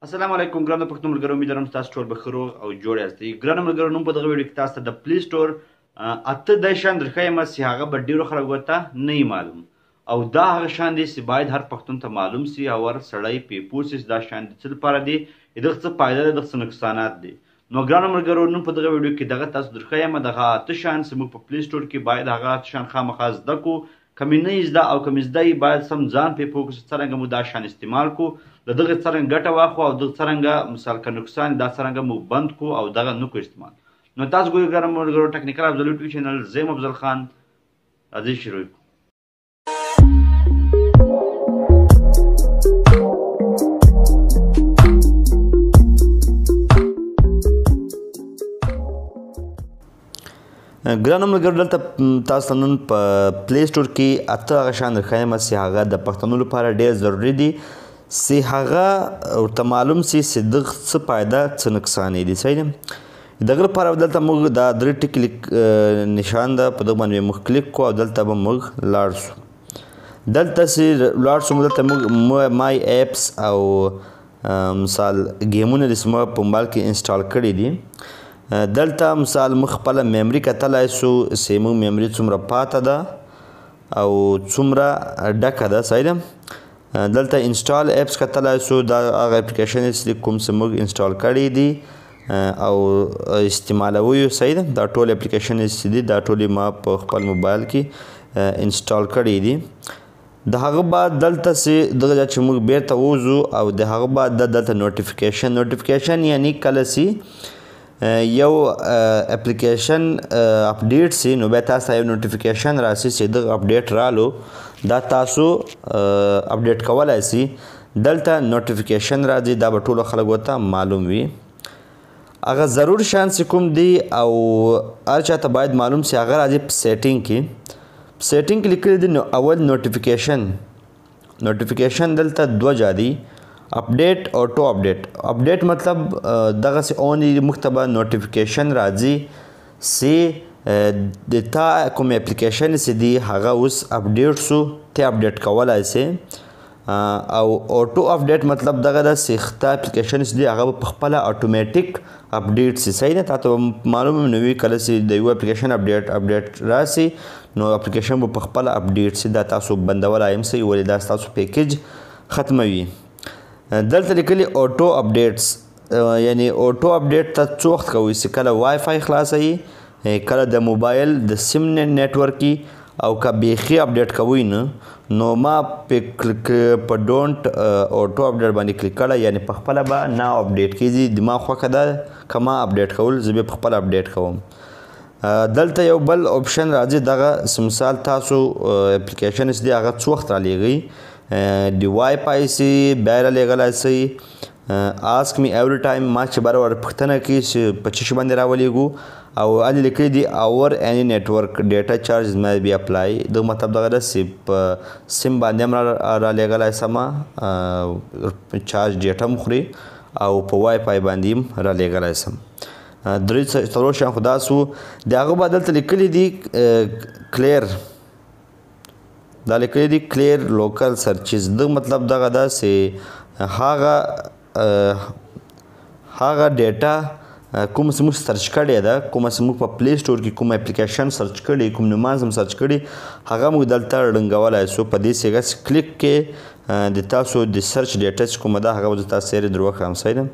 السلام علیکم ګرانو پښتنو ملګرو، امید لرم تاسو ټول به ښه روغ او جوړ یاستئ. ګرانو ملګرو، نن په دغه ویډیو کې تاسو ته د پلی سټور اته داسې شیان درښیم چې هغه به ډېرو خلکو ته نه وي معلوم، او دا هغه شیان دي چې باید هر پښتون ته معلوم سي او هر سړی پرې پوه سي چې دا شیان د څه لپاره دي، د دغه څه فایده ده، د دغه څه نقصانات دي. نو ګرانو ملګرو، نن په دغه ویډیو کې دغه تاسو درښیم دغه اته شیان چې موږ په پلی سټور کې باید هغه اته شیان خامخا زده کړو. که مې نه زده او که مې زده یي، باید سم ځان پرې پوه کړو چې څرنګه موږ دا شیان استعمال کړو، له دغه څرنګه ګټه واخلو او دغه څرنګه مثال که نقصان دا څرنګه موږ بند کړو او دغه نه کړو استعمال. نو تاسو ګورئ ګرانو ملګرو، ټکنیکل افضل یوټیوب چینل، زه یم افضل خان. راځئ شروع کړو. ګرانو ملګرو، دلته تاسو ته نن په پلی سټور کې اته هغه شیان درښیم چې هغه د پښتنو لپاره ډېر ضروري دي، چې هغه ورته معلوم سي چې دغه څه فایده څه نقصان یې دي. صحیح ده؟ د هغه لپاره دلته موږ دا درې ټکي نشان ده، په دغه باندې موږ کلیک کړو او دلته به موږ لاړ شو. دلته چې لاړ شو، دلته موږ مای ایپس او مثال ګیمونه چې موږ په موبایل کې انسټال کړي دي، دلته مثال موږ خپله میمري کتلی سو چې موږ میمري څومره پاته ده او څومره ډکه ده. صحیح ده؟ دلته انسټال اپس کتلی سو، دا هغه اپلیکیشن چې کوم چې موږ انسټال کړي دي او استعمالوو یې. صحیح ده؟ دا ټول اپلیکیشن چې دي دا ټول ما په خپل موبایل کې انسټال کړي دي. د هغه بعد دلته چې دغه ځای چې موږ بیرته ووځو او د هغه بعد دلته نوټیفیکیشن یعنی کله چې یو اپلیکیشن اپډیټ سي، نو بیا تاسو ته یو نوټیفیکیشن راسي چې دغه اپډیټ رالو، دا تاسو اپډیټ کولی سي. دلته نوټیفیکیشن راځي، دا به ټولو خلکو ته معلوم وي. هغه ضرور شیان چې کوم دي او هر چاته باید معلوم سي، هغه راځي په سیټینګ کې. په سیټینګ کې لیکلي دي نو اول نوټیفیکیشن دلته دوه جا دي، اپډیټ او ټو اپډیټ. اپډیټ مطلب دغسې اونلی موږ ته به نوټیفیکیشن راځي چې د تا کوم اپلیکیشن چې دي هغه اوس اپډیټ سو، ته اپډیټ کولی سي. او اوټو اپډیټ مطلب دغه ده چې تا اپلیکیشن چې دي هغه به په خپله اټومیټیک اپډیټ سي. صحیح ده؟ تا ته به معلوم نه وي کله چې د یو اپلیکیشن اپډیټ راسي نو اپلیکیشن به په خپله اپډیټ سي. دا تاسو بندولی هم سئ، ولې دا ستاسو پیکیج ختموي. دلته لیکلي اوټو اپډیټس، یعنی اوټو اپډیټ ته څه وخت کوئ چې کله وای فای خلاصوي، کله د موبایل د سیم نیټورک او که بیخي اپډیټ کوئ نه، نو ما په ډونټ اوټو اپډیټ باندې کلیک کړی، یعنی په خپله به نه اپډیټ کیږي. زما خوښه ده که ما اپډیټ کول، زه بیا په خپله اپډیټ کوم. دلته یو بل اپشن راځي، دغه مثال تاسو اپلیکیشن چې دی هغه څه وخت رالیږئ، د وای فای سي بیا یې رالیږلی سئ. آسک می ایوری ټایم، ما چې بار وار پوښتنه کوي چې په څه شي باندې راولیږو، او هلته لیکلي دي اور اینی نیټورک ډیټا چارج مای بی اپلای. دغه مطلب دغه ده چې په سیم باندې هم رالیږلی سمه، چارج ډیټا هم خوري او په وای فای باندې هم رالیږلی سم. درې څلور شیان خو دا سو. د هغه بعد دلته لیکلي دي کلیر، دا لیکلي دي کلیر لوکل سرچز. دغه مطلب دغه ده چې هغه ډیټا کوم چې موږ سرچ کړې ده، کومه چې موږ په پلی سټور کې کوم اپلیکیشن سرچ کړي، کوم نماز هم سرچ کړي، هغه موږ دلته ړنګولی سو. په دې صیغه چې کلیک کې د تاسو د سرچ ډیټا چې کومه ده هغه به زه تاسو سره در وښیم. صحیح ده؟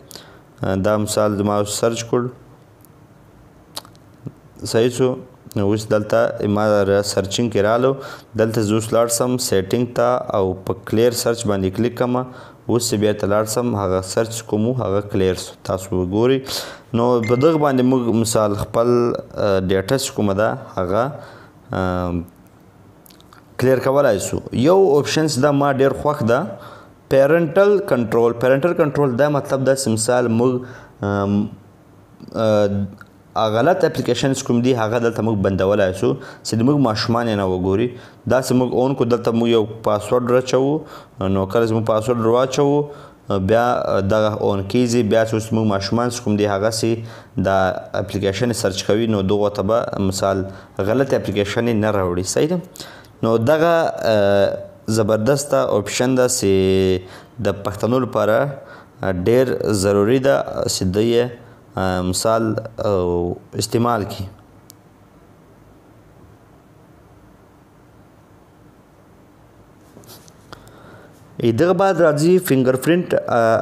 دا مثال زما سرچ کړ، صحیح سو. اوس دلته ما سرچینګ کې رالو، دلته زه اوس لاړ سم سیټینګ ته او په کلیر سرچ باندې کلیک کړم. اوس چې بیرته لاړ سم هغه سرچ کوم هغه کلیر سو، تاسو وګورئ. نو په دغه باندې موږ مثال خپل ډیټا چې کومه ده هغه کلیر کولی سو. یو اپشن چې دا ما ډېر خوښ ده، پیرنټل کنټرول. پیرنټل کنټرول دا مطلب ده چې مثال موږ غلط اپلیکیشنز کوم دي هغه دلته موږ بندولی سو چې د موږ ماشومان یې نه وګوري. داسې موږ اون کو، دلته موږ یو پاسورډ راچوو، نو کله چې موږ پاسورډ راچوو بیا دغه اون کیږي. بیا چې اوس موږ ماشومان چې کوم دي هغه چې دا اپلیکیشن سرچ کوي، نو دغو ته به مثال غلط اپلیکیشن یې نه راوړي. صحیح ده؟ نو دغه زبردسته اپشن ده چې د پښتنو لپاره ډیر ضروری ده چې دوی یې مثال استعمال کړي. دغه بعد راځي فنګر پرنټ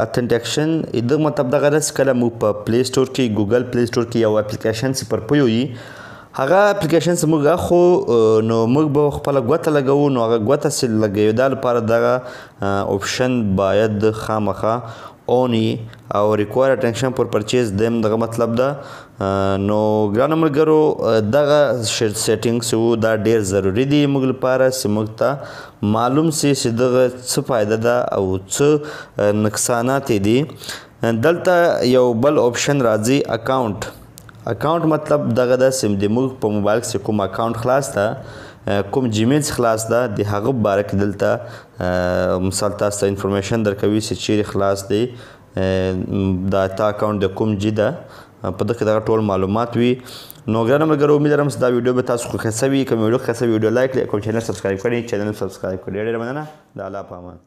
اتنټیکشن. دغه مطلب دغه ده چې کله موږ په پلی سټور کې ګوګل پلی سټور کې یو اپلیکیشن چې پر پوی وي هغه اپلیکیشن چې موږ اخو نو موږ به خپله ګوته لګوو نو هغه ګوته چې لګوي دا لپاره دغه اپشن باید خامخا اون وي او ریکوایر اټنشن پر پرچیز دیم دغه مطلب ده. نو ګرانو ملګرو دغه سیټینګس وو دا ډیر ضروری دي موږ لپاره چې موږ ته معلوم سي چې دغه څه فایده ده او څه نقصانات دي. دلته یو بل اپشن راځي اکاونټ مطلب دغه ده چې د موږ په موبایل کې کوم اکاونټ خلاص ده کوم جیمیل خلاص ده د هغه باره کې دلته مثال تاسو ته انفارمیشن درکوي چې چیرې خلاص دی دا تا اکاونټ د کوم جي ده په دغه کې دغه ټول معلومات وي. نو ګرانو ملګرو امید لرم چې دا ویډیو به تاسو خوښه سوي. که مې ویډیو خوښه سوي ویډیو لایک کړئ کوم چینل سبسکرایب کړئ چینل سبسکرایب کړئ. ډېره مننه د الله په امان.